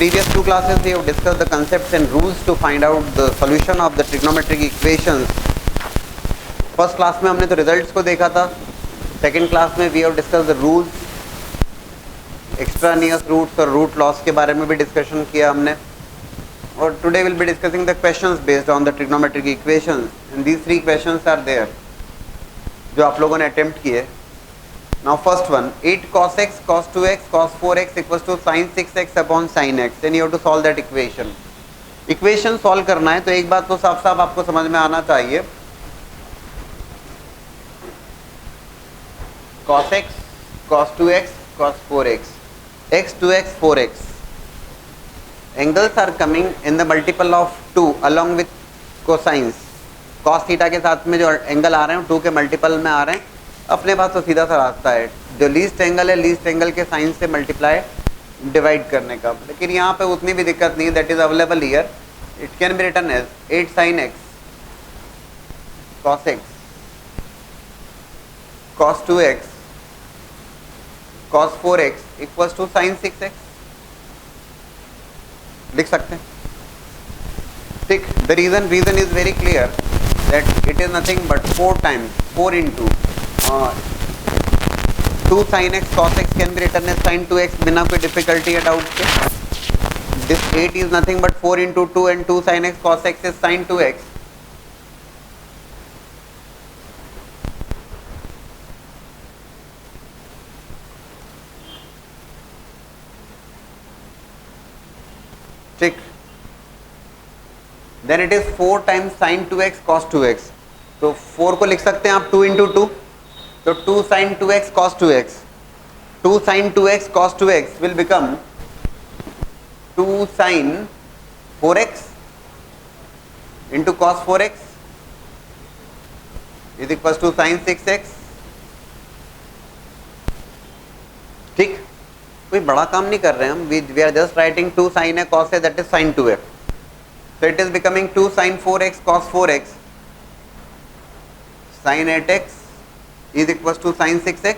previous two classes we have discussed the concepts and rules to find out the solution of the trigonometric equations. First class में हमने तो results को देखा था. Second class में we have discuss the rules, extraneous roots और root loss के बारे में भी डिस्कशन किया हमने. और today will be discussing the questions based on the trigonometric equations and these three questions are there जो आप लोगों ने अटेम्प्ट किए. Now first one, 8 cos x cos 2x cos 4x equals to sin 6x upon sin x and you have to solve that equation. Equation solve करना है तो एक बात तो साफ साफ आपको समझ में आना चाहिए. cos x cos 2x cos 4x x 2x 4x angles are coming in the multiple of 2 along with cosines. cos theta के साथ में जो एंगल आ रहे हैं 2 के मल्टीपल में आ रहे हैं. अपने पास तो सीधा सा रास्ता है, जो लीस्ट एंगल है लीस्ट एंगल के साइन से मल्टीप्लाई डिवाइड करने का. लेकिन यहाँ पे उतनी भी दिक्कत नहीं है, that is available here. It can be written as 8 sin x cos x cos 2x cos 4x equals to sin 6x. लिख सकते हैं. ठीक. The reason is very clear that it is nothing but 4 times 4 into 2 sin x cos x can be written as sin 2x बिना कोई difficulty या doubt के. This 8 is nothing but 4 into 2 and 2 sin x cos x is sin 2x. ठीक. Then it is 4 times sin 2x cos 2x. तो 4 को लिख सकते हैं आप 2 into 2. तो 2 sin 2x cos 2x. 2 sin 2x cos 2x will become 2 sin 4x into cos 4x is equals to sin 6x. ठीक. कोई बड़ा काम नहीं कर रहे हैं हम. we are just writing 2 sin a cos a, that is sin 2x. So it is becoming 2 sin 4x cos 4x sin 8x is equals to sin 6x.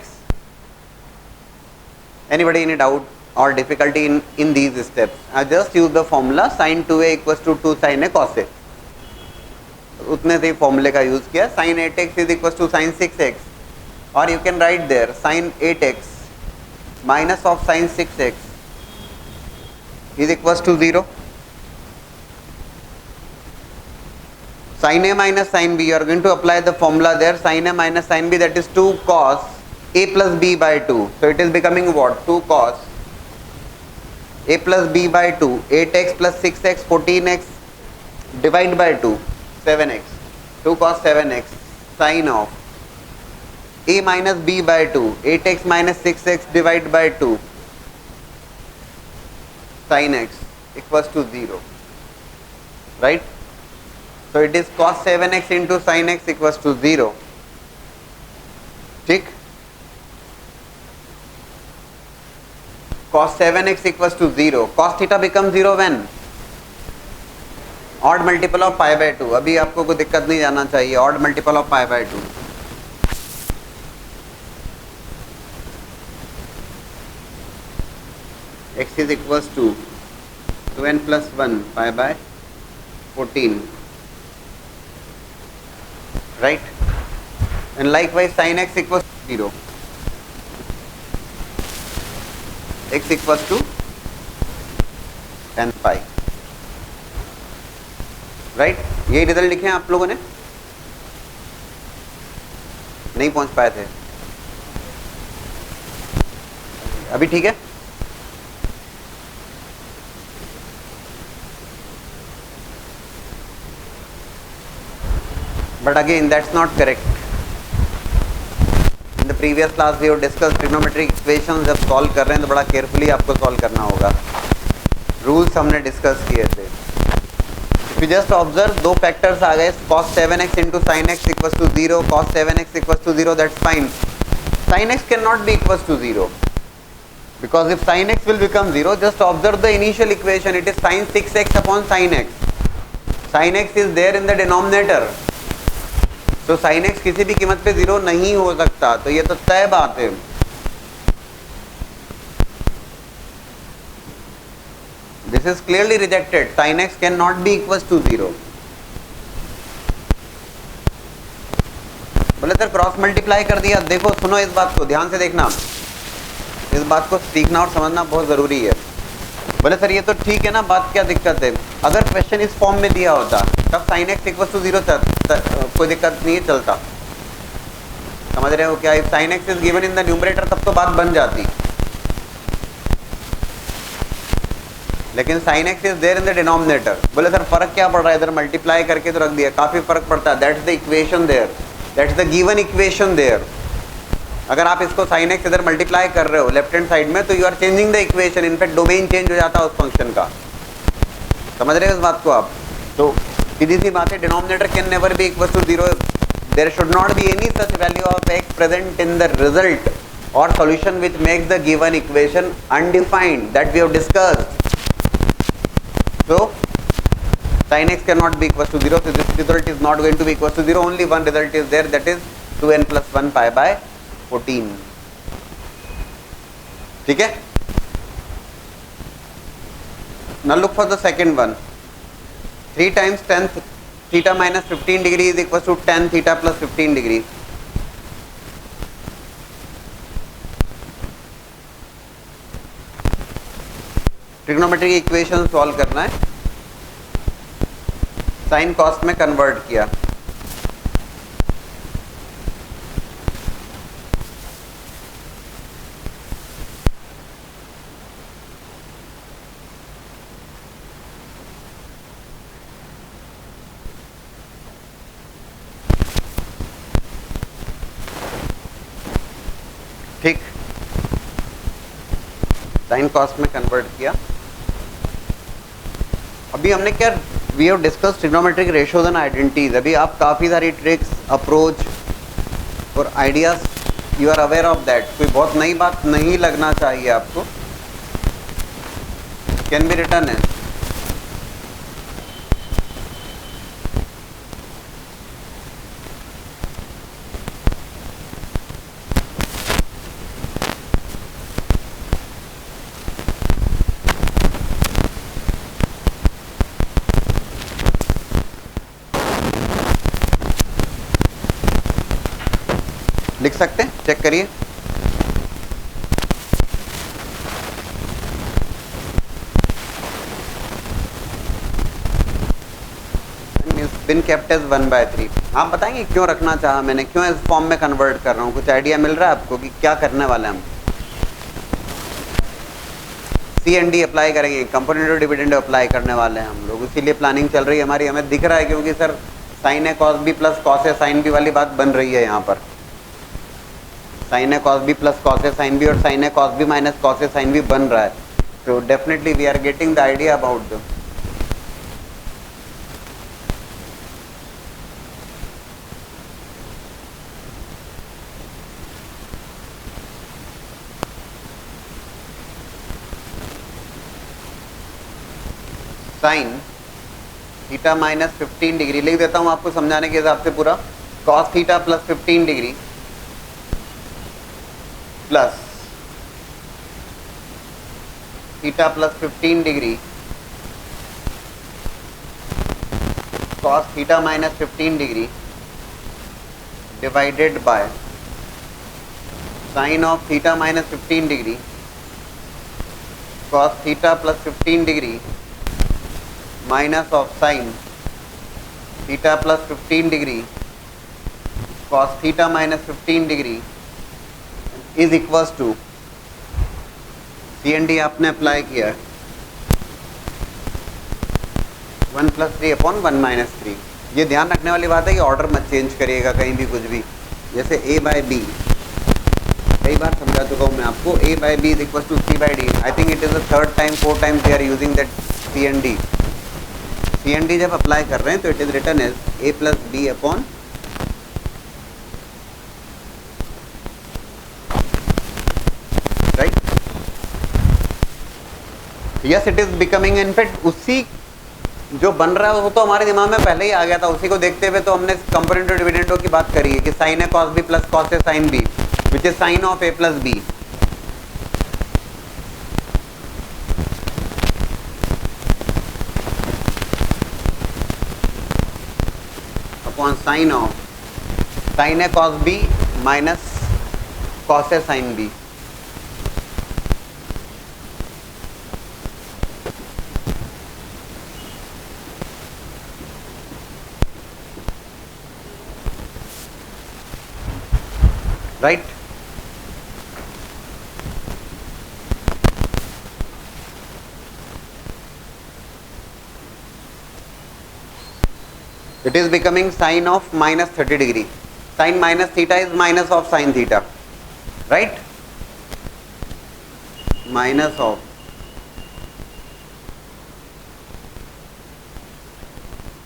Anybody any doubt or difficulty in these steps? I just use the formula sin 2a equals to 2 sin a cos a. उतने से ही फॉर्मूले का use किया. sin 8x is equals to sin 6x, or you can write there sin 8x minus of sin 6x is equals to 0. sin a minus sin b, you are going to apply the formula there. sin a minus sin b, that is 2 cos a plus b by 2. So it is becoming what? 2 cos a plus b by 2, 8x plus 6x 14x divide by 2 7x, 2 cos 7x sin of a minus b by 2, 8x minus 6x divide by 2 sin x equals to 0. Right? So it is cos 7x into sin x equals to 0. ठीक. cos 7x equals to 0. cos theta becomes 0 when? Odd multiple of pi by 2. अभी आपको कोई दिक्कत नहीं जाना चाहिए. Odd multiple of pi by 2. x is equals to 2n plus 1 pi by 14. Right? And likewise sin x equals to 0. x equals to 10 pi. Right? ये result लिखे हैं आप लोगों ने? नहीं पहुंच पाए थे. अभी ठीक है? But again, that's not correct. In the previous class we have discussed trigonometric equations. जब सॉल्व कर रहे हैं तो बड़ा केयरफुली आपको सॉल्व करना होगा. रूल्स हमने डिस्कस किए थे. If you just observe, दो फैक्टर्स आ गए. cos 7x into sin x equals to 0. cos 7x equals to 0. That's fine. sin x cannot be equals to 0. Because if sin x will become 0, just observe the initial equation. It is sin 6x upon sin x. Sin x is there in the denominator. तो sin x किसी भी कीमत पे 0 नहीं हो सकता. तो ये तो तय बात है. This is clearly rejected, sin x can not be equals to 0। बोले सर क्रॉस मल्टीप्लाई कर दिया। देखो सुनो, इस बात को ध्यान से देखना, इस बात को सीखना और समझना बहुत जरूरी है। बोले सर ये तो ठीक है ना, बात क्या दिक्कत है? अगर क्वेश्चन इस फॉर्म में दिया होता तब sin x इक्वल टू 0 कोई दिक्कत नहीं है, चलता। समझ रहे हो क्या? If sin x is given in the numerator तब तो बात बन जाती, लेकिन sin x is there in the denominator. बोले सर फर्क क्या पड़ रहा है? इधर मल्टीप्लाई करके तो रख दिया, काफी फर्क पड़ता है। That's the equation there, that's the given equation there. अगर आप इसको sin x इधर मल्टीप्लाई कर रहे हो लेफ्ट हैंड साइड में, तो you are changing the equation, in fact domain change हो जाता है उस फंक्शन का। समझ रहे हो इस बात को आप? तो सीधी सी बात है, denominator can never be equal to 0। There should not be any such value of x present in the result और solution which makes the given equation undefined, that we have discussed. So sin x cannot be equal to 0, so this result is not going to be equal to 0. Only one result is there, that is 2n plus 1 pi by 14. ठीक है? Now look for the second one. 3 times tan theta minus 15 degree is equal to tan theta plus 15 degree. Trigonometry की equation solve करना है, sign cost में convert किया। ठीक, sign cost में convert किया। अभी हमने क्या, we have discuss trigonometric ratios and identities. अभी आप काफ़ी सारी ट्रिक्स, अप्रोच और ideas, you are aware of that. कोई बहुत नई बात नहीं लगना चाहिए आपको। कैन बी रिटर्न है, लिख सकते हैं, चेक करिए। बिन केप्ट एज 1/3। आप बताएंगे क्यों रखना चाहा मैंने, क्यों इस फॉर्म में कन्वर्ट कर रहा हूँ? कुछ आइडिया मिल रहा है आपको कि क्या करने वाले हम? CND अप्लाई करेंगे, कंपोनेंट डिविडेंड अप्लाई करने वाले हैं हम लोग, इसीलिए प्लानिंग चल रही है हमारी। हमें दिख रहा है क्योंकि sir sine A cos B plus cos A sine B वाली बात बन रही है यहाँ पर। Sine A cos B plus cos A sine B और sine A cos B minus cos A sine B बन रहा है। तो definitely we are getting the idea about the sine theta minus 15 degree लिख देता हूँ आपको समझाने के हिसाब से पूरा। Cos theta plus 15 degree plus theta plus 15 degree cos theta minus 15 degree divided by sine of theta minus 15 degree cos theta plus 15 degree minus of sine theta plus 15 degree cos theta minus 15 degree is equals to CND आपने apply किया है 1 + 3/1 - 3। ये ध्यान रखने वाली बात है कि ऑर्डर मत चेंज करिएगा कहीं भी कुछ भी। जैसे A/B कई बार समझा चुका हूँ मैं आपको, A/B is equal to C/D। I think it is the third time 4 times they are using that CND। CND जब अप्लाई कर रहे हैं तो it is written as A + B upon right. Yes it is becoming, in fact उसी जो बन रहा है वो तो हमारे दिमाग में पहले ही आ गया था। उसी को देखते हुए तो हमने कंपोनेंट और डिविडेंडों की बात करी है कि sine A cos B plus cos A sine B which is sine of A + B। Upon sine of sine A cos B minus cos A sine B. Right, it is becoming sine of minus 30 degree. Sine minus theta is minus of sine theta, right? Minus of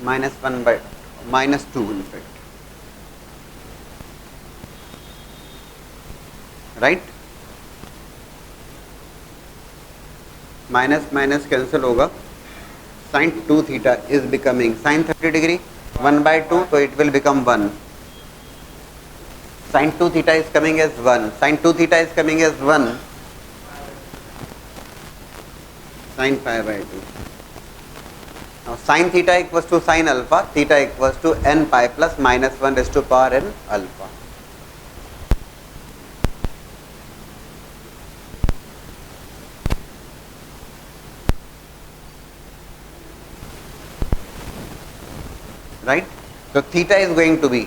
minus 1 by minus 2 in fact, right? Minus minus cancel होगा, sin 2 theta is becoming sin 30 degree 1 by 2, so it will become 1. Sin 2 theta is coming as 1. Sin 2 theta is coming as 1. Sin pi by 2. Now sin theta equals to sin alpha. Theta equals to n pi plus minus 1 raised to power n alpha. Right? So theta is going to be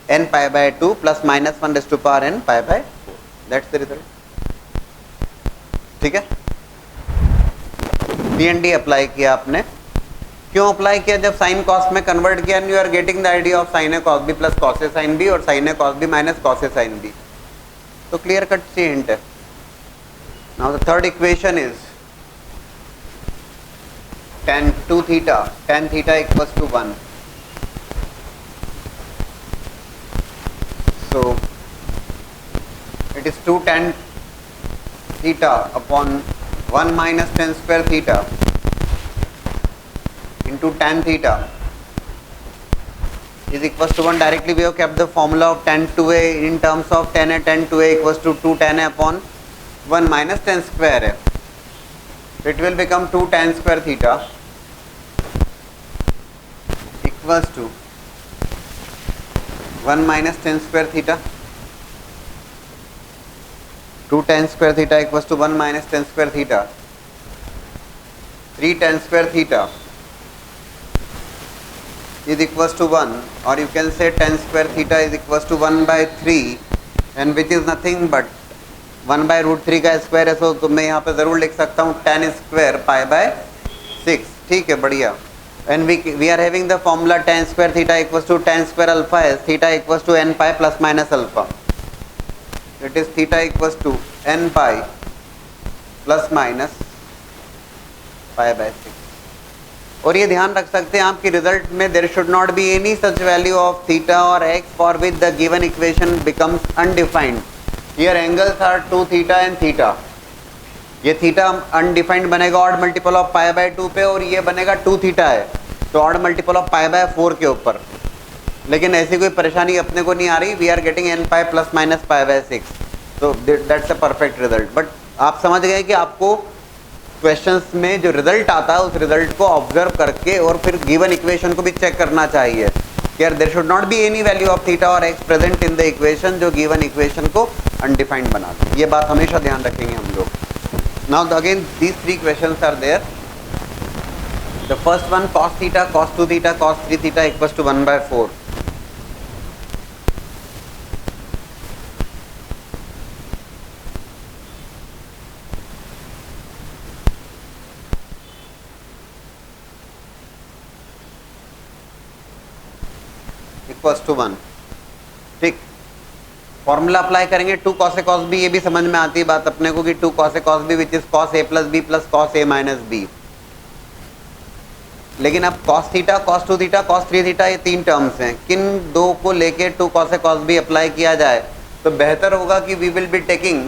n pi by 2 plus minus 1 raised to power n pi by 4. That's the result. ठीक है, D&D apply किया आपने, क्यों apply किया? जब sine cos में convert किया, you are getting the idea of sine A cos B plus cos A sine B और sine A cos B minus cos A sine B. तो क्लियर कट सी हिंट है। Now the third equation is tan 2 theta, tan theta equals to 1. So it is 2 tan theta upon 1 minus tan square theta into tan theta is equals to 1. Directly we have kept the formula of tan 2a in terms of tan a. Tan 2a equals to 2 tan a upon 1 minus tan square a. It will become 2 tan square theta equals to 1 minus tan square theta. 2 tan square theta equals to 1 minus tan square theta. 3 tan square theta is equals to 1, or you can say tan square theta is equals to 1 by 3, and which is nothing but 1 by root 3 का square है। तो मैं यहाँ पे जरूर लिख सकता हूँ tan स्क्वायर पाई बाय 6। ठीक है, बढ़िया। And we are having the formula tan square theta equals to tan square alpha as theta equals to n pi plus minus alpha. It is theta equals to n pi plus minus pi by 6. और ये ध्यान रख सकते हैं आपकी result में there should not be any such value of theta or x for which the given equation becomes undefined. Here angles are 2 theta and theta. ये theta undefined बनेगा odd multiple of pi by 2 पे, और ये बनेगा 2 theta है तो odd multiple of pi by 4 के ऊपर। लेकिन ऐसी कोई परेशानी अपने को नहीं आ रही। We are getting n pi plus minus pi by 6, तो that's a perfect result. But आप समझ गए कि आपको क्वेश्चंस में जो रिजल्ट आता है उस रिजल्ट को ऑब्जर्व करके और फिर गिवन इक्वेशन को भी चेक करना चाहिए कि यार there should not be any value of theta और x present in the equation जो गिवन इक्वेशन को अनडिफाइंड बना दे। ये बात हमेशा ध्यान रखेंगे हम लोग। Now again these three questions are there. The first one cos theta, cos 2 theta, cos 3 theta equals to 1 by 4. Equals to 1. ठीक, फॉर्मूला अप्लाई करेंगे 2 cos a cos b, ये भी समझ में आती है बात अपने को कि 2 cos a cos b which is cos a plus b प्लस cos a माइनस b। लेकिन अब cos theta, cos 2 theta, cos 3 theta ये 3 टर्म्स हैं, किन दो को लेके 2 cos a cos b apply किया जाए तो बेहतर होगा कि we will be taking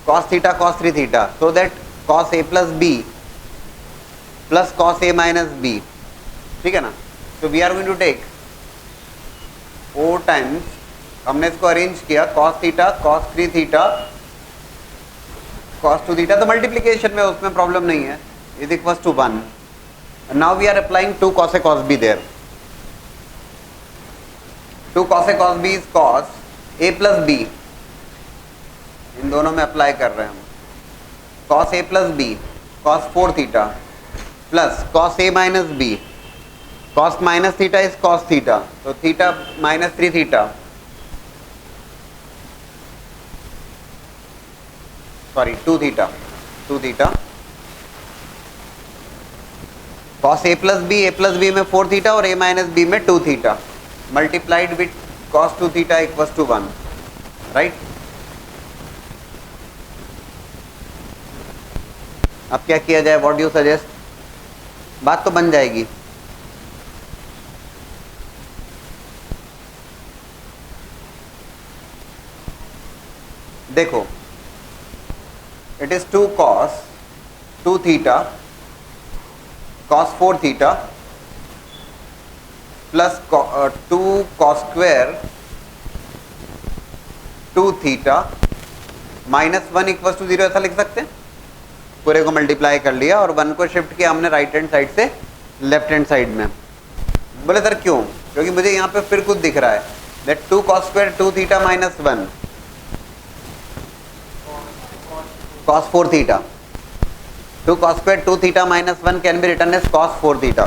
cos theta cos 3 theta, so that cos a plus b प्लस cos a माइनस b। ठीक है ना, तो we are going to take 4 times, हमने इसको अरेंज किया cos theta cos 3 theta cos 2 theta, तो multiplication में उसमें प्रॉब्लम नहीं है, is equals to 1। Now we are applying 2 cos a cos b there. 2 cos A cos B is cos A plus B, इन दोनों में अप्लाई कर रहे हैं हम, cos A plus B cos 4 theta plus cos A minus B cos minus theta is cos theta, तो theta minus 3 theta, sorry 2 theta, 2 theta cos A plus B में 4 theta और A minus B में 2 theta multiplied with cos 2 theta equals to 1, right. अब क्या किया जाए, what do you suggest? बात तो बन जाएगी। देखो, it is 2 cos 2 theta cos 4 theta plus 2 cos square 2 theta minus 1 equal to 0, ऐसा लिख सकते हैं। पूरे को मल्टीप्लाई कर लिया और 1 को शिफ्ट किया हमने राइट हैंड साइड से लेफ्ट हैंड साइड में। बोले सर क्यों? क्योंकि मुझे यहाँ पे फिर कुछ दिख रहा है, that 2 cos square 2 theta minus 1 cos 4 theta, 2 cos square 2 theta minus 1 can be written as cos 4 theta.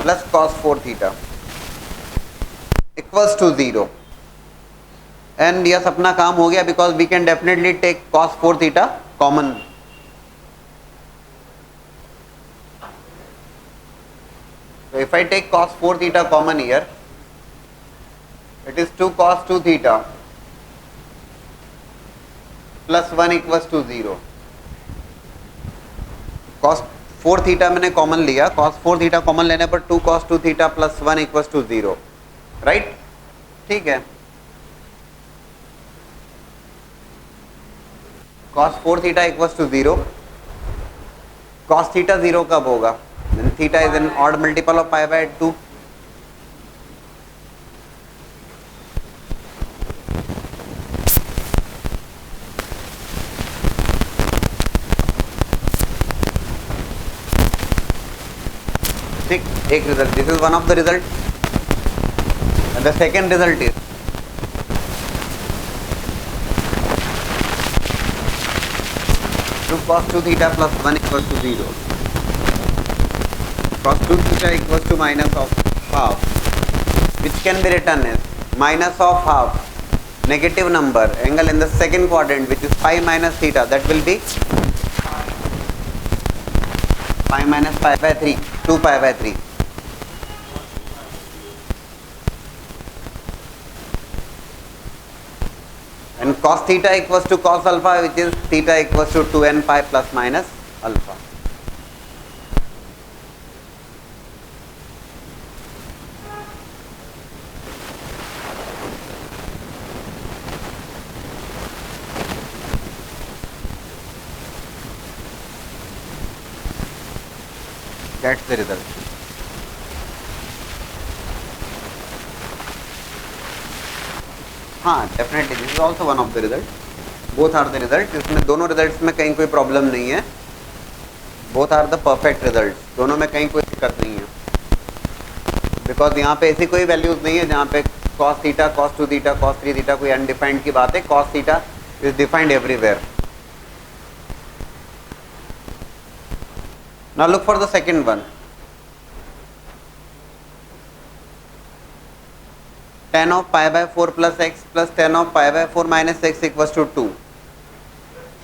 Plus cos 4 theta equals to 0. And yes, अपना काम हो गया because we can definitely take cos 4 theta common. So if I take cos 4 theta common here, it is 2 cos 2 theta plus 1 equals to 0. cos 4 theta मैंने common लिया, cos 4 theta common लेने पर 2 cos 2 theta plus 1 equals to 0, right? ठीक है, cos 4 theta equals to 0, cos theta 0 कब होगा? When theta is an odd multiple of pi by 2. ठीक, एक result, this is one of the result. And the second result is two cos 2 theta plus 1 equals to 0. cos 2 theta equals to minus of half, which can be written as minus of half negative number angle in the second quadrant, which is pi minus theta, that will be pi minus pi by 3, 2 pi by 3. And cos theta equals to cos alpha, which is theta equals to 2n pi plus minus alpha. That's the result. हाँ, definitely this is also one of the result, both are the result. इसमें दोनों results में कहीं कोई problem नहीं है, both are the perfect result, दोनों में कहीं कोई दिक्कत नहीं है, बिकॉज यहाँ पे ऐसी कोई वैल्यूज नहीं है जहाँ पे cos theta cos 2 theta cos 3 theta कोई अनडिफाइंड की बात है। cos theta is defined everywhere. Now look for the second one. Tan of pi by 4 plus x plus tan of pi by 4 minus x equals to 2.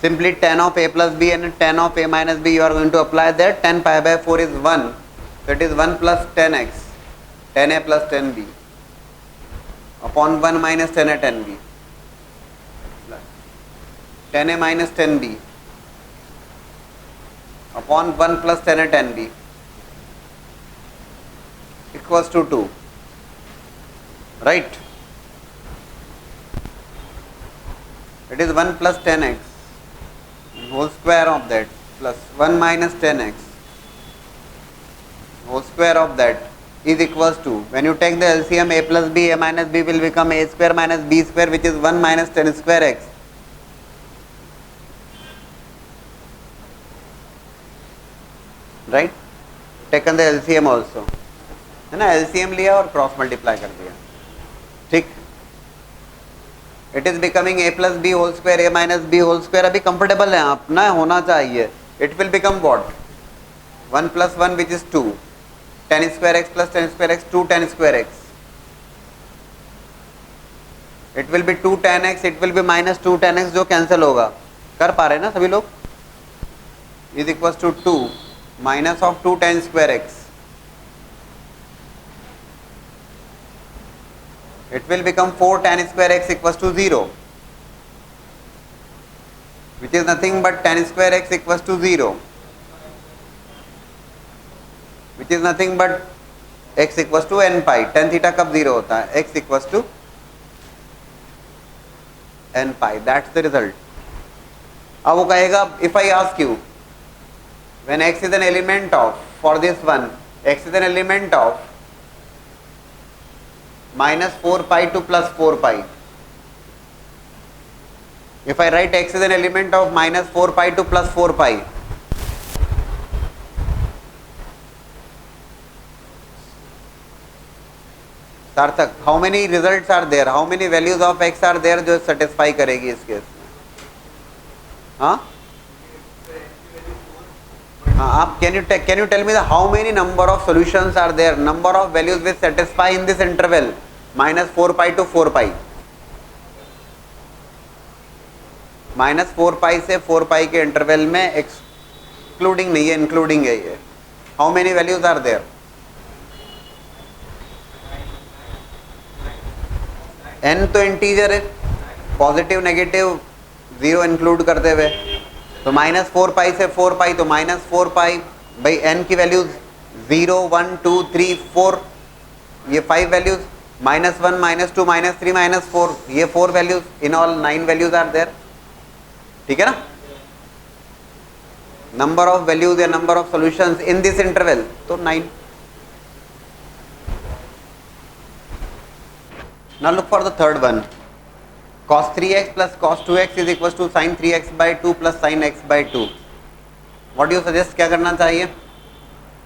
Simply tan of a plus b and tan of a minus b, you are going to apply that. Tan pi by 4 is 1, so it is 1 plus tan x, tan a plus tan b upon 1 minus tan a tan b, tan a minus tan b upon 1 plus tan a tan b equals to 2, right? It is 1 plus tan x whole square of that plus 1 minus tan x whole square of that is equals to, when you take the LCM, a plus b, a minus b will become a square minus b square, which is 1 minus tan square x. Right, taken the LCM also, है ना, LCM लिया और cross multiply कर दिया, ठीक। It is becoming A plus B whole square A minus B whole square, अभी comfortable है आप ना, होना चाहिए। It will become what, 1 + 1 which is 2, tan square x plus tan square x 2 tan square x, it will be 2 tan x, it will be minus 2 tan x, जो cancel होगा। कर पा रहे हैं ना सभी लोग? Is equal to 2 minus of 2 tan square x, it will become 4 tan square x equals to 0, which is nothing but tan square x equals to 0, which is nothing but x equals to n pi, tan theta कब 0 होता है, x equals to n pi, that's the result। अब वो कहेगा if I ask you when x is an element of, for this one x is an element of minus 4 pi to plus 4 pi, if I write x is an element of minus 4 pi to plus 4 pi, सार्थक, how many results are there, how many values of x are there जो satisfy करेगी इस case में? हाँ हाँ, आप can you tell me the how many number of solutions are there, number of values which satisfy in this interval minus 4 pi to 4 pi, minus 4 पाई से 4 पाई के interval में एक्सक्लूडिंग नहीं है, इंक्लूडिंग है ये। How many values are there? n तो integer है, positive negative zero include करते हुए, तो माइनस 4 पाई से 4 पाई, तो माइनस 4 पाई भाई n की वैल्यूज 0 1 2 3 4, ये 5 values, minus 1 minus 2 minus 3 minus 4, ये 4 values, in all 9 values are there, ठीक है ना। नंबर ऑफ वैल्यूज या number of solutions in this interval, तो 9। Now look for the third one, cos 3x plus cos 2x is equals to sin 3x by 2 plus sin x by 2। What do you suggest, क्या करना चाहिए?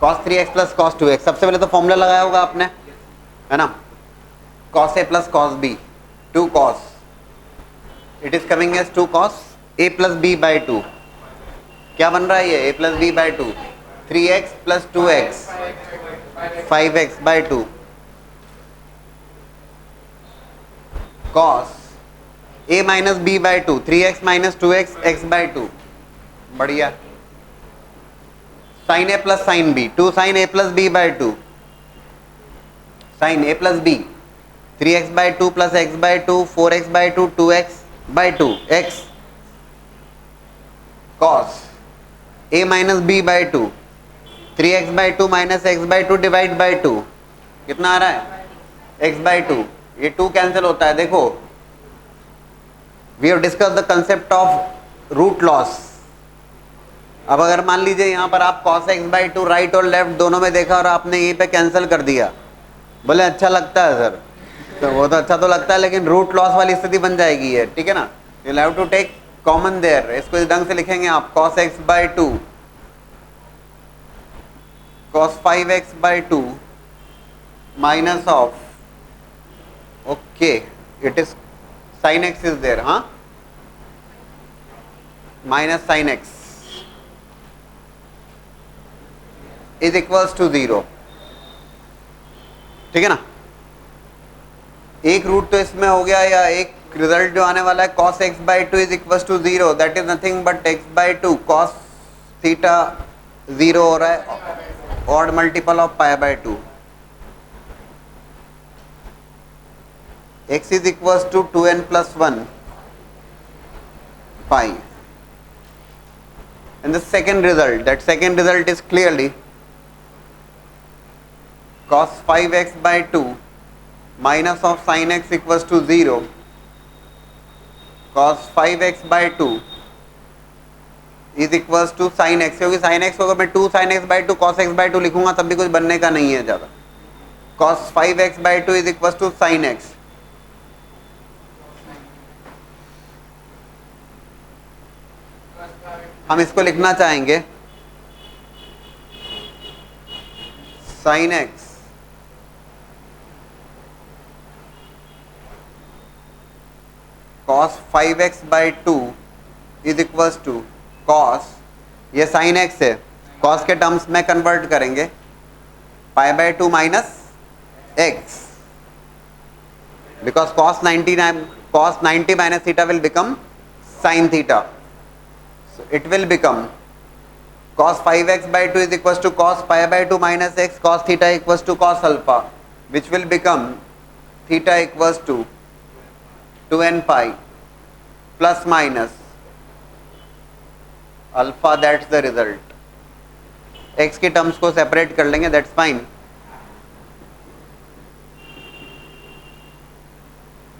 cos 3x plus cos 2x, सबसे पहले तो formula लगाया होगा आपने, है ना, cos a plus cos b, 2 cos, it is coming as 2 cos a plus b by 2, क्या बन रहा है ये, a plus b by 2, 3x plus 2x 5x by 2, cos a minus b by 2, 3x minus 2x x by 2, बढ़िया, sin a plus sin b, 2 sin a plus b by 2, sin a plus b, 3x by 2 plus x by 2, 4x by 2, 2x by 2 x, cos a minus b by 2, 3x by 2 minus x by 2 divide by 2, कितना आ रहा है, x by 2, ये 2 cancel होता है। देखो, we have discuss the concept of root loss. अब अगर मान लीजिए यहाँ पर आप cos x by 2 राइट और लेफ्ट दोनों में देखा और आपने यहीं पे कैंसिल कर दिया, बोले अच्छा लगता है सर, तो वो तो अच्छा तो लगता है, लेकिन रूट लॉस वाली स्थिति बन जाएगी है, ठीक है ना। You have to take common there, इसको इस ढंग से लिखेंगे आप, cos x by 2 cos 5x by 2 minus of, okay, it is sin x is there, हाँ, minus sin x is equals to 0, ठीक है ना। एक रूट तो इसमें हो गया, या एक रिजल्ट जो आने वाला है cos x by 2 is equals to 0, that is nothing but x by 2 cos theta 0 हो रहा है, odd multiple of pi by 2, x is equals to 2n plus 1 pi, and the second result, that second result is clearly cos 5x by 2 minus of sin x equals to 0, cos 5x by 2 is equals to sin x, क्योंकि sin x को अगर मैं 2 sin x by 2 cos x by 2 लिखूंगा तब भी कुछ बनने का नहीं है ज़्यादा। cos 5x by 2 is equals to sin x, हम इसको लिखना चाहेंगे sine x cos 5x by 2 is equal to cos, ये साइन एक्स है, कॉस के टर्म्स में कन्वर्ट करेंगे pi by 2 minus x, because cos 90 minus theta will become sin theta. So it will become cos 5x by 2 is equals to cos pi by 2 minus x cos theta equals to cos alpha, which will become theta equals to 2n pi plus minus alpha. That's the result. x के terms को separate कर लेंगे, that's fine.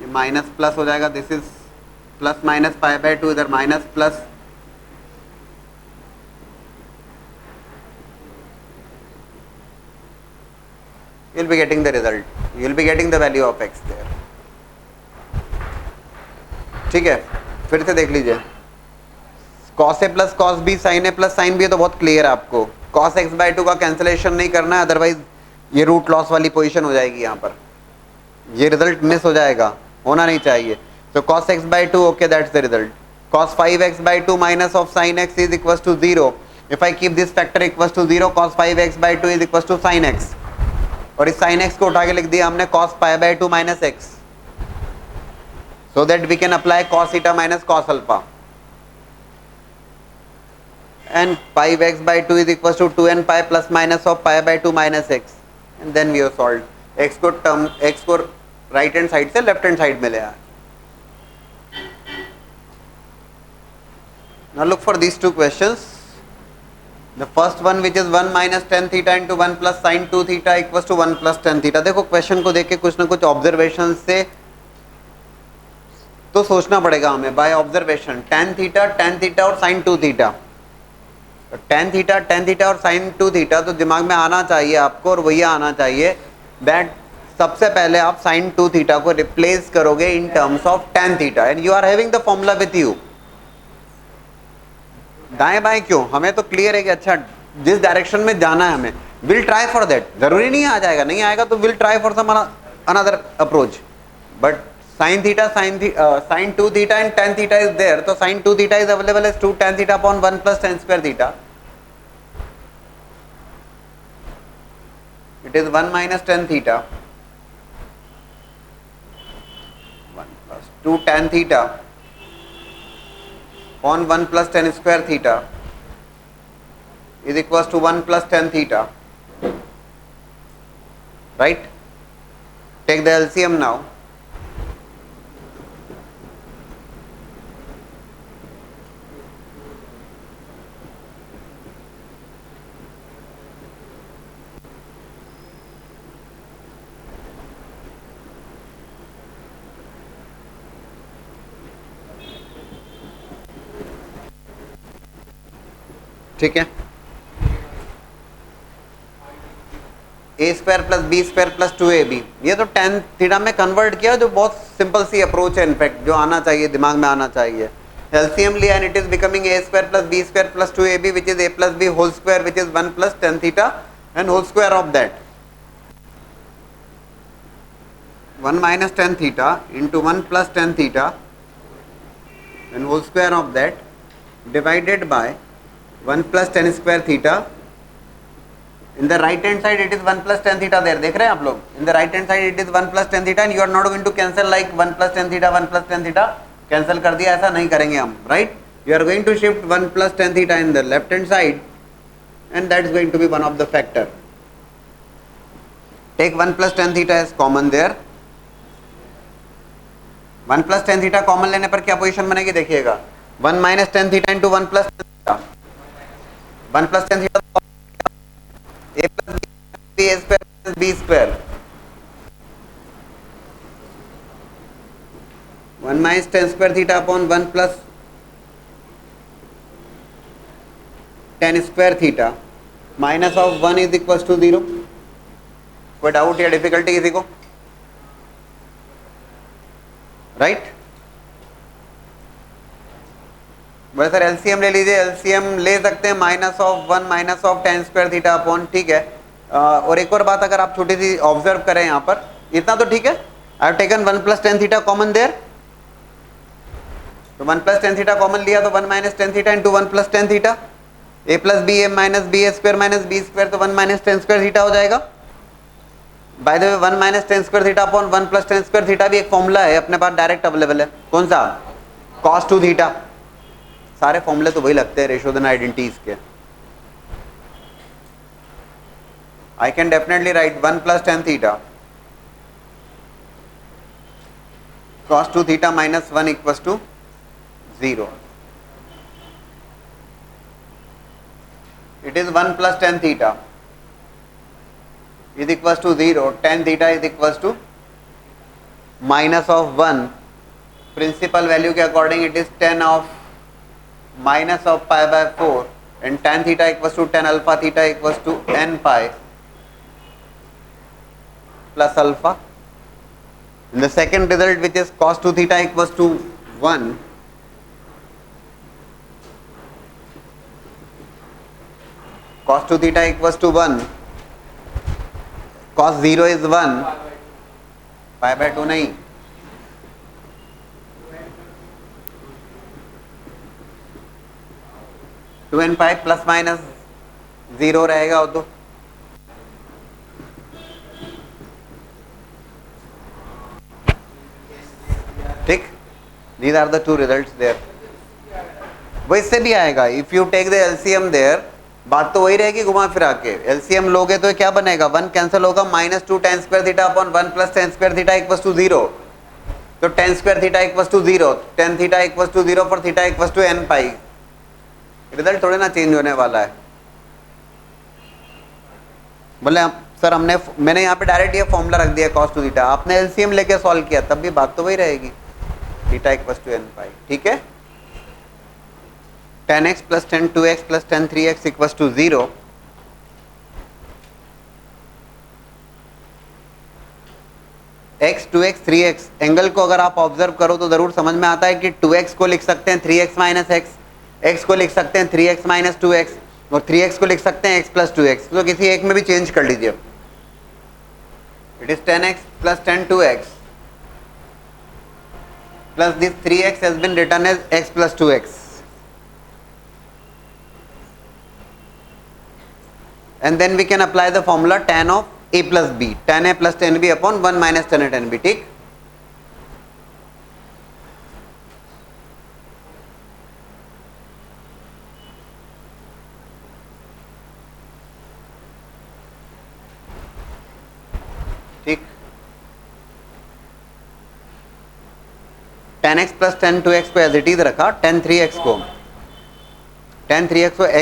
ये minus plus हो जाएगा, this is plus minus pi by 2, इधर minus plus, you'll be getting the result, you'll be getting the value of x there. ठीक है, फिर से देख लीजिए, cos a plus cos b sin a plus sin b है तो बहुत क्लियर है आपको, cos x बाई 2 का कैंसिलेशन नहीं करना है, अदरवाइज ये रूट लॉस वाली पोजीशन हो जाएगी, यहाँ पर ये रिजल्ट मिस हो जाएगा, होना नहीं चाहिए. So cos x by 2, okay, that's the result. Cos 5x by 2 minus of sin x is equals to 0. If I keep this factor equals to 0, cos 5x by 2 is equals to sin x. और इस sin x को उठा के लिख दिया हमने cos pi by 2 minus x, so that we can apply cos theta minus cos alpha. And 5x by 2 is equals to 2n pi plus minus of pi by 2 minus x. And then we have solved. x को right hand side से left hand side में ले आए. Now look for these two questions. The first one which is 1 minus tan theta into 1 plus sin 2 theta equals to 1 plus tan theta. देखो question को देख के कुछ ना कुछ ऑब्जर्वेशन से तो सोचना पड़ेगा हमें, बाय ऑब्जर्वेशन tan theta और sin 2 theta. tan theta और sin 2 theta तो दिमाग में आना चाहिए आपको, और वही आना चाहिए दैट सबसे पहले आप sin 2 थीटा को रिप्लेस करोगे in terms of tan theta, and you are having the formula with you. दाएं बाएं क्यों, हमें तो क्लियर है कि अच्छा जिस डायरेक्शन में जाना है हमें, विल ट्राई फॉर दैट. जरूरी नहीं आ जाएगा, नहीं आएगा तो will try for some another approach, but sin theta sin 2 theta and tan theta is there, तो sin 2 theta is available as 2 tan theta upon 1 plus tan square theta. It is 1 minus tan theta 2 tan theta on 1 plus tan square theta is equals to 1 plus tan theta, right? Take the LCM now. ठीक है, a square plus B square plus 2ab, ये तो tan theta में convert किया, जो बहुत simple सी approach है, इनफैक्ट जो आना चाहिए, दिमाग में आना चाहिए. एलसीएम लिया and it is becoming A square plus B square plus 2ab which is a plus b whole square which is 1 plus tan theta and whole square of that 1 minus tan theta into 1 plus tan theta and whole square of that divided by 1 plus tan square theta. In the right hand side it is 1 plus tan theta there, देख रहे हैं आप लोग, in the right hand side it is 1 plus tan theta and you are not going to cancel like 1 plus tan theta 1 plus tan theta cancel कर दिया, ऐसा नहीं करेंगे हम, right? You are going to shift 1 plus tan theta in the left hand side and that is going to be one of the factor. Take 1 plus tan theta as common there. 1 plus tan theta common लेने पर क्या position बनेगी देखिएगा, 1 minus tan theta into 1 plus tan theta, 1 plus tan theta a plus b a square plus b square, 1 minus tan square theta upon 1 plus tan square theta minus of 1 is equals to 0. कोई doubt या difficulty किसी को, right? बोले sir LCM ले लीजिए, LCM ले सकते हैं, minus of 1 minus of tan square theta upon, ठीक है, और एक और बात अगर आप छोटी सी ऑब्जर्व करें यहाँ पर, इतना तो ठीक है, I have taken 1 + tan theta common there, तो 1 + tan थीटा कॉमन लिया तो 1 - tan theta into 1 + tan theta, a + b a - b a square minus b square, तो 1 - tan स्क्वायर थीटा हो जाएगा। By the way 1 - tan square theta upon 1 + tan square theta भी एक formula है अपने पास, direct available है, कौन सा, cos 2 थीटा। सारे फॉर्मूले तो वही लगते हैं रेशियोज एंड आइडेंटिटीज के। I can definitely right 1 + tan theta cos 2 theta - 1 = 0। It is 1 + tan theta is equals to 0. Tan theta is equals to minus of 1. Principal value के according it is tan of minus of pi by 4, and tan theta equals to tan alpha theta equals to n pi plus alpha. And the second result, which is cos 2 theta equals to 1, cos 2 theta equals to 1, cos 0 is 1, pi by 2 नहीं, 2n pi plus minus 0 रहेगा वो तो, ठीक। These are the two results there. वो इससे भी आएगा, if you take the LCM there, बात तो वही रहेगी घुमा फिरा के। एलसीएम लोगे तो क्या बनेगा, 1 कैंसिल होगा, -2 tan square theta upon 1 + tan square theta equals to 0, तो tan square theta equals to 0, tan theta equals to 0 for theta equals to n pi. Result थोड़े ना चेंज होने वाला है। बोले सर मैंने यहाँ पे डायरेक्ट ये फॉर्मूला रख दिया cos 2 थीटा, आपने एलसीएम लेके सॉल्व किया तब भी बात तो वही रहेगी, थीटा इक्वल्स टू n पाई, ठीक है। tan x + tan 2x + tan 3x equals to 0, x 2x 3x angle को अगर आप ऑब्जर्व करो तो जरूर समझ में आता है कि 2x को लिख सकते हैं 3x - x, x को लिख सकते हैं 3x - 2x, और 3x को लिख सकते हैं x + 2x, तो किसी एक में भी चेंज कर लीजिए। It is 10x + tan 2x plus this 3x has been written as x + 2x, and then we can apply the formula tan of a plus b, tan a plus tan b upon 1 - tan a tan b, ठीक। ठीक, tan x + tan 2x को as it is रखा, tan 3x को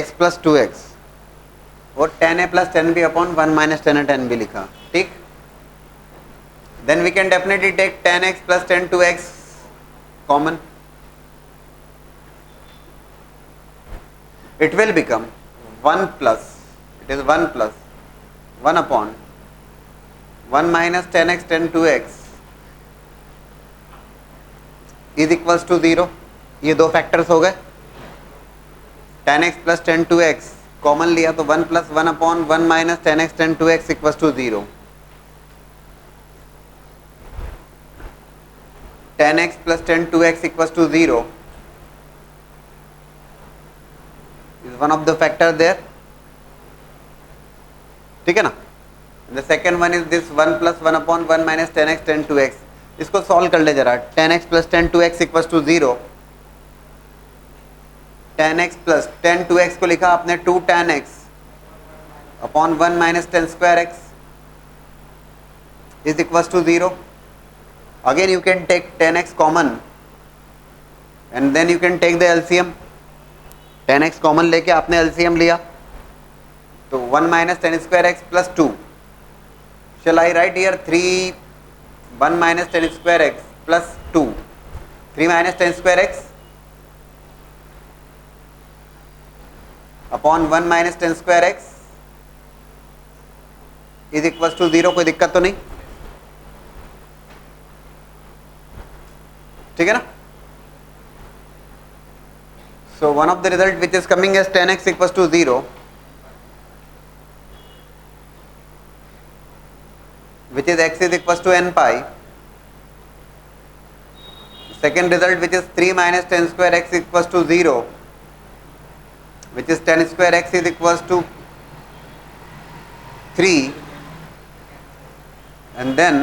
x + 2x, और tan a + tan b upon 1 - tan a tan b लिखा, ठीक। Then we can definitely take tan x + tan 2x common, it will become 1 plus, it is 1 plus 1 upon 1 - tan x tan 2x is equals to 0। ये दो factors हो गए, tan x + tan 2x common लिया तो 1 + 1 upon 1 - tan x tan 2x equals to 0। tan x + tan 2x equals to 0 is one of the factor there, ठीक है ना। The second one is this 1 + 1 upon 1 - tan x tan 2x, इसको solve कर ले जरा। tan x + tan 2x equals to 0, tan x + tan 2x को लिखा आपने 2 tan x upon 1 - tan square x is equals to 0। Again you can take tan x common and then you can take the LCM. tan x common लेके आपने LCM लिया तो 1 - tan square x + 2, shall I write here 1 - tan square x + 2, 3 - tan square x upon 1 - tan square x is equals to 0। कोई दिक्कत तो नहीं, ठीक है ना। So one of the result which is coming as tan x equals to 0 which is x is equals to n pi. Second result, which is 3 minus tan square x equals to 0, which is tan square x is equals to 3, and then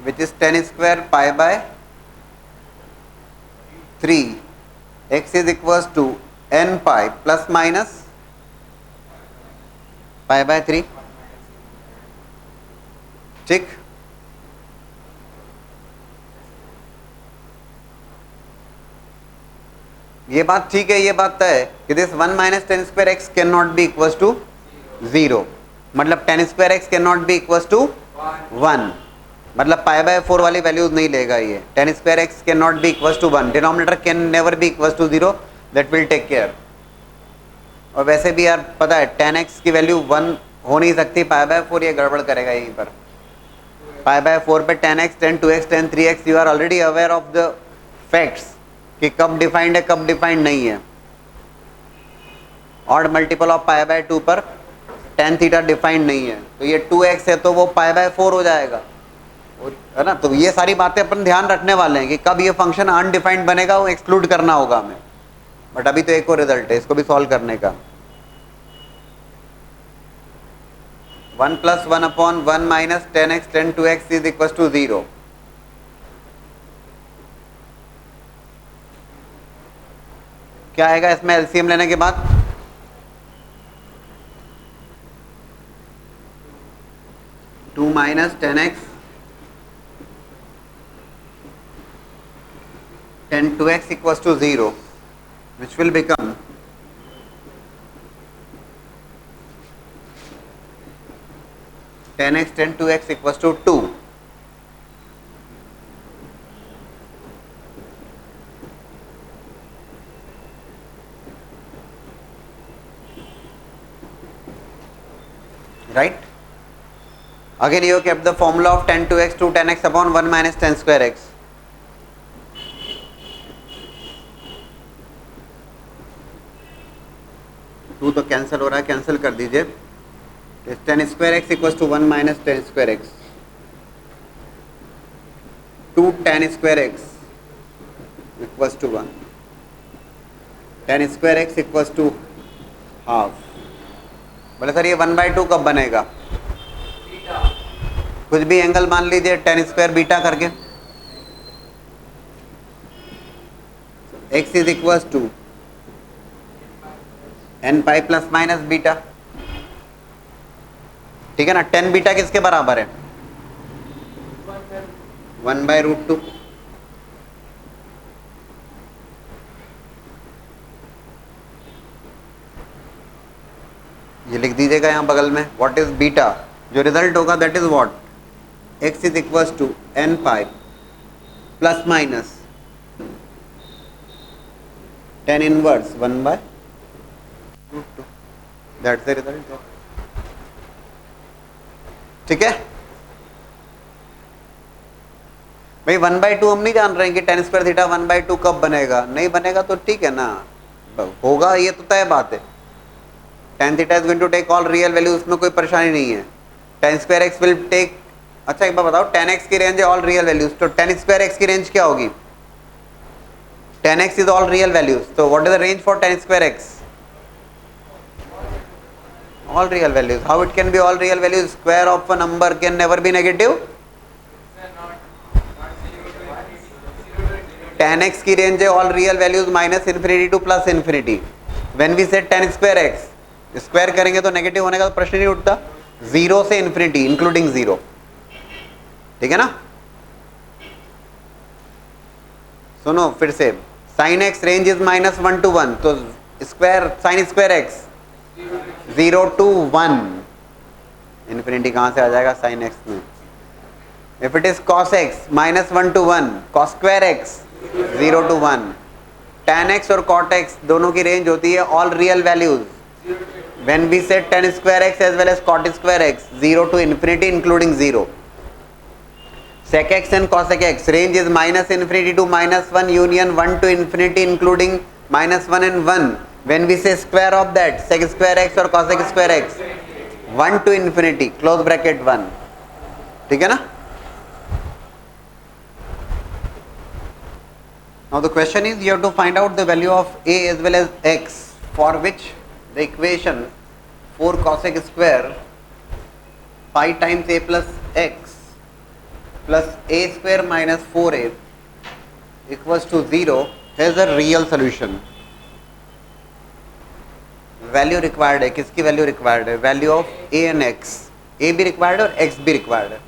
which is tan square pi by 3, x is equals to n pi plus minus pi by 3. ठीक, ये बात ठीक है, ये बात तय है कि this 1 minus tan square x can not be equals to 0, मतलब tan square x can not be equals to 1, मतलब पाई बाय 4 वाली वैल्यूज नहीं लेगा ये. Tan square x can not be equals to 1, denominator can never be equals to 0, that will take care. और वैसे भी यार पता है टेन एक्स की वैल्यू 1 हो नहीं सकती, पाई बाय 4 ये गड़बड़ करेगा यहीं पर. पाई बाय 4 पे tan x, tan 2x, tan 3x, you are already aware of the facts कि कब डिफाइंड है कब डिफाइंड नहीं है. Odd multiple of pi by 2 पर टेन थीटा डिफाइंड नहीं है, तो ये 2x है तो वो पाई बाय 4 हो जाएगा, है ना. तो ये सारी बातें अपन ध्यान रखने वाले हैं कि कब ये फंक्शन अनडिफाइंड बनेगा वो एक्सक्लूड करना होगा हमें. बट अभी तो एक और रिजल्ट है, इसको भी सॉल्व करने का. 1 plus 1 upon 1 minus tan x tan 2x is equal to 0. क्या आएगा इसमें एलसीएम लेने के बाद? Two minus tan x tan 2x equals to 0, which will become tan x tan 2x equals to 2. Right? Again you kept the formula of tan 2x to tan x upon 1 minus tan square x. Two तो cancel हो रहा है, cancel कर दीजिए. tan square x equals to 1 minus tan square x. 2 tan square x equals to 1. tan square x equals to half. बोले sir ये 1/2 कब बनेगा? कुछ भी एंगल मान लीजिए tan स्क्वायर बीटा करके. x is equals to n pi plus minus beta. ठीक है ना. tan बीटा किसके बराबर है? 1/√2. ये लिख दीजिएगा यहाँ बगल में. What is beta? जो रिजल्ट होगा that is what? x is equals to n pi plus minus tan inverse 1/√2. That's the result. ठीक है भाई. 1/2 हम नहीं जान रहे हैं कि tan स्क्वायर थीटा 1/2 कब बनेगा. नहीं बनेगा तो ठीक है ना, होगा ये तो तय बात है. tan theta is going to take all real value, उसमें कोई परेशानी नहीं है. tan square x will take. अच्छा एक बार बताओ, tan x की रेंज है ऑल रियल वैल्यूज, तो tan स्क्वायर एक्स की रेंज क्या होगी? tan x is all real values, तो what is the range for tan square x? All real values. How it can be all real values? Square of a number can never be negative. tan x की range है all real values minus infinity to plus infinity. When we said tan square x, square करेंगे तो negative होने का तो प्रश्न नहीं उठता. 0 से इन्फिनिटी इंक्लूडिंग 0. ठीक है ना. सुनो फिर से. Sine x range is -1 to 1, तो square sine square x 0 to 1. Infinity कहां से आ जाएगा साइन एक्स में? If it is cos x -1 to 1, cos square x 0 to 1. tan x और cot x दोनों की रेंज होती है all real values. When we say tan square x as well as cot square x 0 to infinity including 0. Sec x and cosec x range is minus infinity to -1 union 1 to infinity including -1 and 1. When we say square of that sec square x or cosec square x 1 to infinity close bracket 1, ठीक है ना. Now the question is you have to find out the value of a as well as x, for which the equation 4 cosec square pi times a plus x plus a square minus 4a equals to 0 has a real solution. Value required है, किसकी value required है? Value of a and x. A भी required है और x भी required है.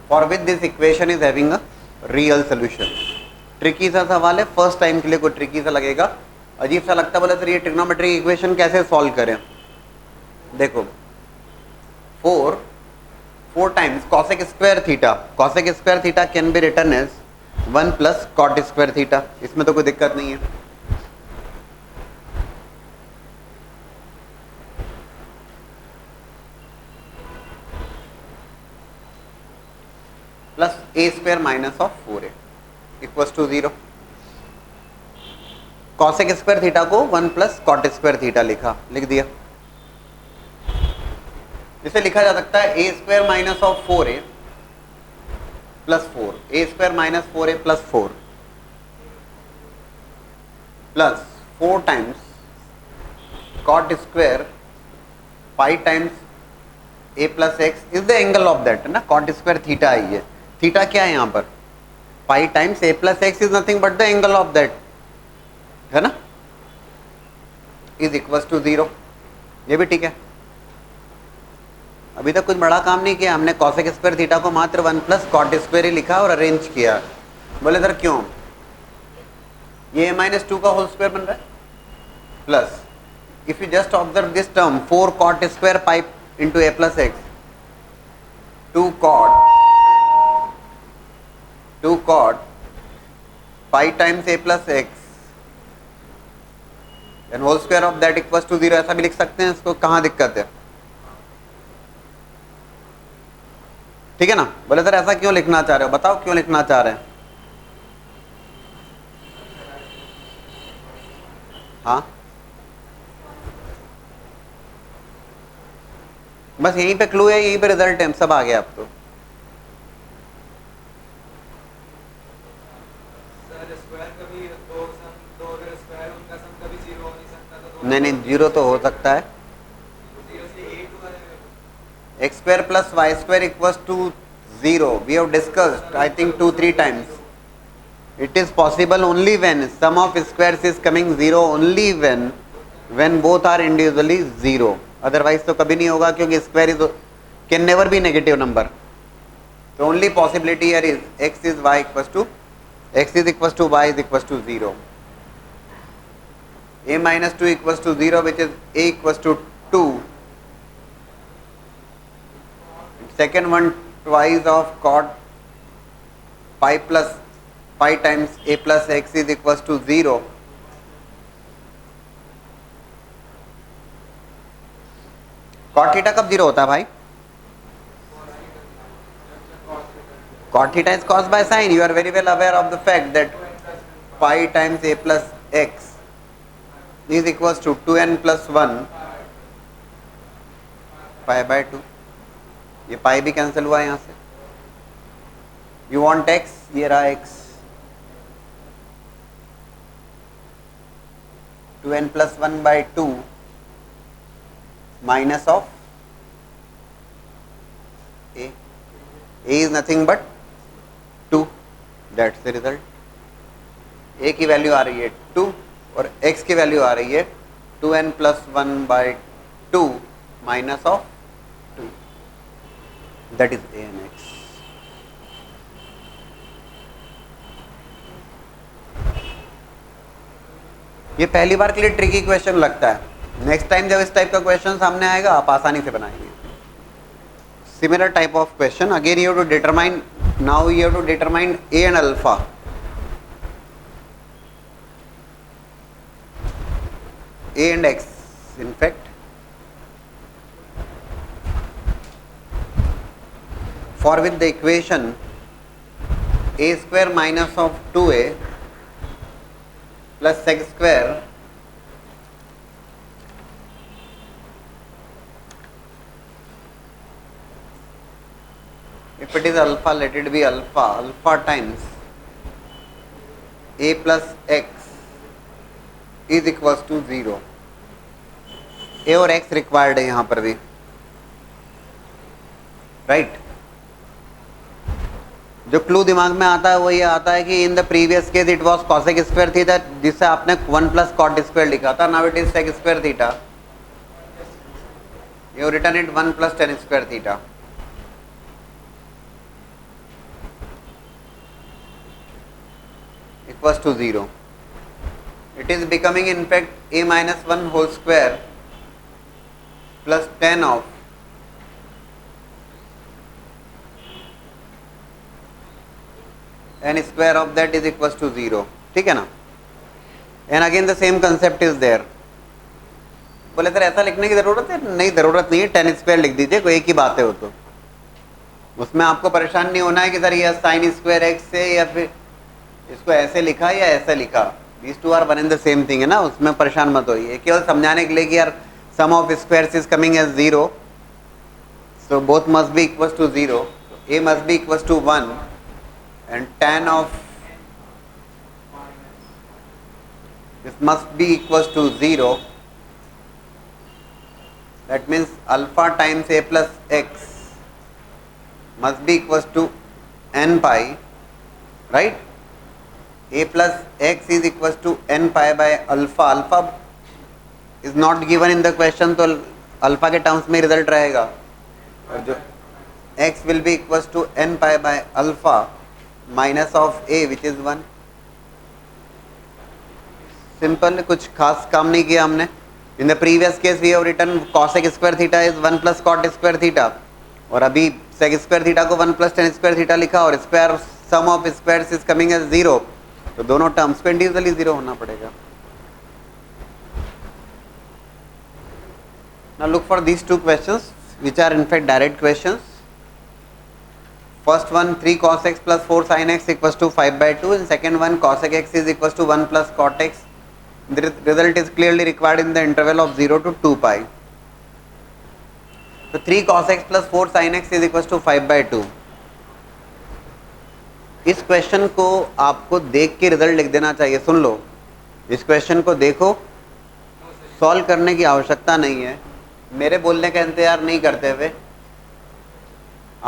For which this equation is having a real solution. Tricky सा सवाल है, फर्स्ट टाइम के लिए कोई ट्रिकी सा लगेगा, अजीब सा लगता है. बोले सर ये ट्रिग्नोमेट्रिक इक्वेशन कैसे सॉल्व करें? देखो 4 times cosec square theta. Cosec square theta can be written as 1 plus cot square theta. इसमें तो कोई दिक्कत नहीं है. Plus a square minus of 4a equals to 0. Cosec square theta को 1 प्लस कॉट स्क्वायर थीटा लिख दिया. इसे लिखा जा सकता है a square minus of 4a plus 4, a square minus 4a plus 4 plus 4 times cot square pi times a plus x is the angle of that, है ना. कॉट स्क्वायर थीटा आई है. थीटा क्या है यहाँ पर? पाई times a plus x is nothing but the angle of that, है ना, is equals to 0. ये भी ठीक है. अभी तक कुछ बड़ा काम नहीं किया हमने. कॉसेक स्क्वायर थीटा को मात्र 1 प्लस कॉट स्क्वायर ही लिखा और अरेंज किया. बोले सर क्यों? ये -2 का होल स्क्वायर बन रहा है. Plus if you just observe this term 4 cot square pi into a plus x, 2 cot pi times a plus x and whole square of that equals to 0. ऐसा भी लिख सकते हैं. इसको कहाँ दिक्कत है? ठीक है ना. बोले सर ऐसा क्यों लिखना चाह रहे हो? बताओ क्यों लिखना चाह रहे हैं. हाँ बस यहीं पे क्लू है, यहीं पे रिजल्ट है, सब आ गया अब तो. नहीं 0 तो हो सकता है. X square plus y square equals to 0 we have discussed I think 2-3 times. It is possible only when sum of squares is coming 0, only when both are individually 0. Otherwise तो कभी नहीं होगा, क्योंकि square is can never be negative number. तो only possibility here is x is y equals to x is equals to y is equals to 0. a minus 2 equals to 0, which is a equals to 2. Second one, twice of cot pi times a plus x is equals to 0. cot theta कब 0 होता है भाई? cot theta is caused by sin. You are very well aware of the fact that pi times a plus x is equals to 2n plus 1 pi by 2. ये पाई भी cancel हुआ यहाँ से. You want x, ये रहा x. 2n plus 1 by 2 minus of a. a is nothing but 2. That's the result. a की value आ रही है 2 और x की वैल्यू आ रही है 2n plus 1 by 2 minus of 2. That is a and x. ये पहली बार के लिए ट्रिकी क्वेश्चन लगता है. नेक्स्ट टाइम जब इस टाइप का क्वेश्चन सामने आएगा आप आसानी से बनाएंगे. Similar type of question. Again you have to determine, now you have to determine a and alpha. a and x in fact. For with the equation a square minus of 2a plus x square if it is alpha, let it be alpha times a plus x is equals to 0. a और x required है यहां पर भी, right. जो clue दिमाग में आता है वो ये आता है कि in the previous case it was cosec square theta, जिससे आपने 1 प्लस cot स्क्वायर लिखा था, now it is sec square theta, you return it 1 plus tan square theta. Equals to 0. It is becoming in fact a minus 1 whole square plus tan of n square of that is equals to 0. ठीक है ना। And again the same concept is there. बोले sir ऐसा लिखने की जरूरत है? नहीं, जरूरत नहीं है, tan स्क्वायर लिख दीजिए, कोई एक ही बात है वो तो। उसमें आपको परेशान नहीं होना है कि सर ये साइन स्क्वायर एक्स से या फिर इसको ऐसे लिखा या ऐसे लिखा, these two are one and the same thing है ना, उसमें परेशान मत होइए। केवल समझाने के लिए कि यार sum of squares is coming as 0, so both must be equals to 0, a must be equals to 1 and tan of this must be equals to 0, that means alpha times a plus x must be equals to n pi, right? a plus x is equals to n pi by alpha. Alpha is not given in the question, तो alpha के terms में result रहेगा, और जो x will be equals to n pi by alpha minus of a which is 1. Simple, कुछ खास काम नहीं किया हमने। In the previous case we have written cosec square theta is 1 plus cot square theta, और अभी sec स्क्वायर थीटा को 1 plus tan square theta लिखा, और square sum of squares is coming as 0, तो दोनों टर्म्स पे इंडिविजुअली 0 होना पड़ेगा। Now look for these two questions which are in fact direct questions. First one 3 cos x plus 4 sin x equals to 5 by 2, and second one cosec x is equals to 1 plus cot x. The result is clearly required in the interval of 0 to 2 pi. So 3 cos x plus 4 sin x is equals to 5 by 2. इस question को आपको देख के result लिख देना चाहिए। सुन लो, इस question को देखो, सॉल्व करने की आवश्यकता नहीं है, मेरे बोलने का इंतजार नहीं करते हुए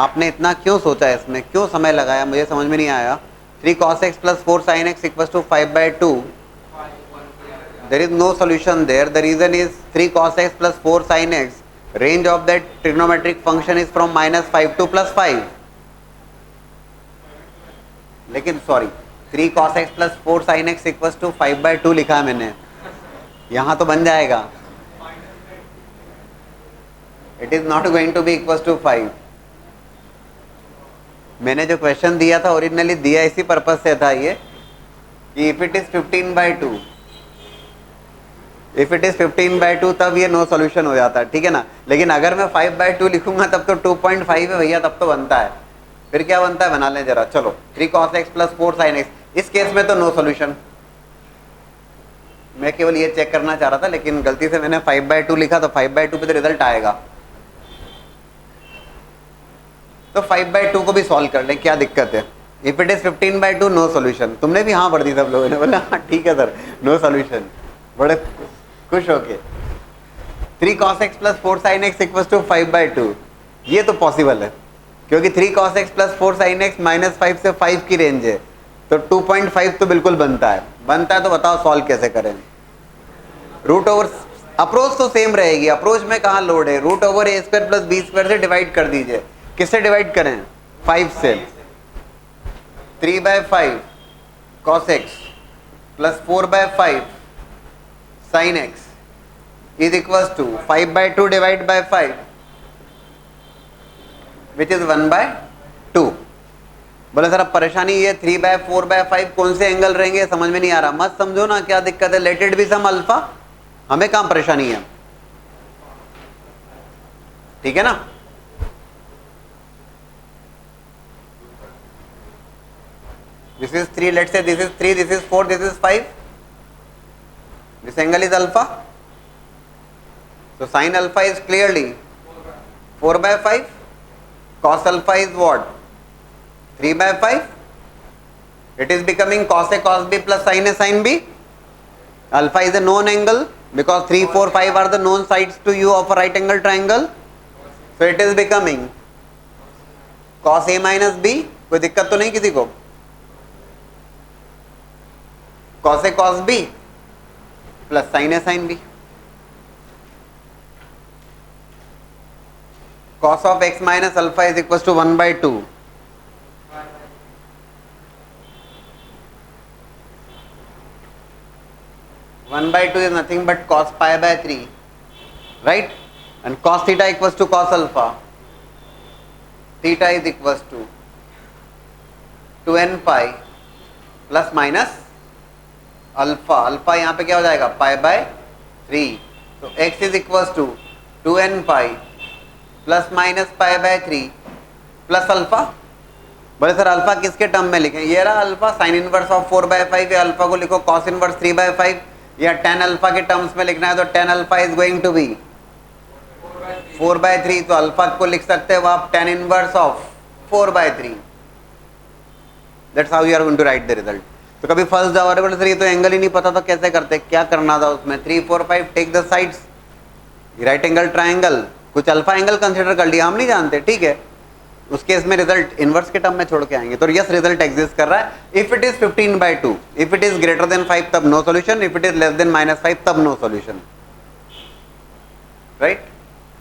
आपने इतना क्यों सोचा, इसमें क्यों समय लगाया, मुझे समझ में नहीं आया। 3 cos x plus 4 sin x equals to 5 by 2. There is no solution there. The reason is 3 cos x plus 4 sin x, range of that trigonometric function is from -5 to +5. लेकिन sorry, 3 cos x plus 4 sin x equals to 5 by 2 लिखा है मैंने, यहाँ तो बन जाएगा। It is not going to be equals to 5. मैंने जो क्वेश्चन दिया था ओरिजिनली दिया इसी पर्पज से था ये, कि if it is 15 by 2, if it is 15 by 2 तब ये नो सॉल्यूशन हो जाता है, ठीक है ना। लेकिन अगर मैं 5 by 2 लिखूंगा तब तो 2.5 है भैया, तब तो बनता है। फिर क्या बनता है बना लें जरा, चलो 3 cos x plus 4 sin x, इस केस में तो नो सॉल्यूशन। मैं केवल ये चेक करना चाह रहा था, लेकिन गलती से मैंने 5 by 2 लिखा, तो 5 by 2 पे तो रिजल्ट आएगा। तो 5 by 2 को भी सॉल्व कर लें, क्या दिक्कत है। If it is 15 by 2 no solution. तुमने भी हाँ पढ़ दी, सब लोगों ने बोला हाँ ठीक है सर, नो सॉल्यूशन, बड़े खुश होके। 3 cos x plus 4 sin x equals to 5 by 2, ये तो पॉसिबल है, क्योंकि 3 cos x plus 4 sin x -5 से 5 की रेंज है, तो 2.5 तो बिल्कुल बनता है। तो बताओ सॉल्व कैसे करें। रूट ओवर, अप्रोच तो सेम रहेगी, अप्रोच में कहाँ लोड है, root over a square plus b square से डिवाइड कर दीजिए। किससे डिवाइड करें? 5 से। 3 by 5 cos x plus 4 by 5 sin x is equals to 5 by 2 divide by 5 which is 1 by 2। बोले सर अब परेशानी ये 3 by 4 by 5 कौन से एंगल रहेंगे, समझ में नहीं आ रहा। मत समझो ना, क्या दिक्कत है, let it be some alpha, हमें कहां परेशानी है, ठीक है ना। This is 3, let's say this is 3, this is 4, this is 5, this angle is alpha, so sin alpha is clearly 4 by 5, cos alpha is what, 3/5. It is becoming cos A cos B plus sin A sin B. Alpha is a known angle because 3, 4, 5 are the known sides to you of a right angle triangle. So it is becoming cos A minus B. कोई दिक्कत तो नहीं किसी को? cos A cos B plus sin A sin B. Cos of x minus alpha is equals to 1/2. One by two is nothing but cos pi by 3, right? And cos theta equals to cos alpha. Theta is equals to 2n pi plus minus alpha. Alpha यहाँ पे क्या हो जाएगा? pi by 3. So x is equals to 2n pi plus minus pi by 3 plus alpha. बोले sir alpha किसके term में लिखें? ये रहा अल्फा, साइन इनवर्स ऑफ 4/5 या अल्फा को लिखो cos इनवर्स 3/5 या tan अल्फा के टर्म्स में लिखना है तो tan alpha is going to be 4/3. तो अल्फा को लिख सकते हो आप tan inverse of 4/3. That's how you are going to write the result. तो कभी फंस जाओ, अरे बोले सर ये तो एंगल ही नहीं पता तो कैसे करते? क्या करना था उसमें? 3, 4, 5 take the sides. Right angle triangle, कुछ अल्फा एंगल कंसिडर कर लिया, हम नहीं जानते, ठीक है. उस केस में रिजल्ट इनवर्स के टर्म में छोड़ के आएंगे. तो यस रिजल्ट एग्जिस्ट कर रहा है. If it is 15/2, if it is greater than 5 तब no solution, if it is less than -5 तब नो सॉल्यूशन, राइट.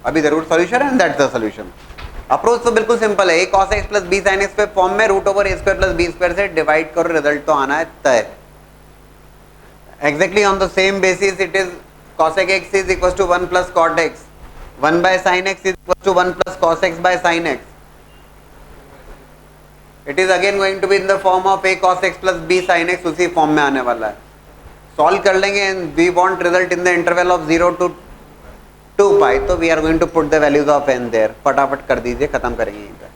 अभी जरूर सॉल्यूशन है, and that's the solution. Approach तो बिल्कुल सिंपल है. a cos x plus b sin x पे form में √a² प्लस b² से डिवाइड करो, रिजल्ट तो आना है तय. Exactly on the same basis it is cosec x is equals to 1 plus cot x, 1 by sin x is equals to 1 plus cos x by sin x. It is again going to be in the form of a cos x plus b sin x. उसी form में आने वाला है. Solve कर लेंगे and we want result in the interval of 0 to 2 pi. तो we are going to put the values of n there. फटाफट कर दीजिए, खत्म करेंगे यहीं पे.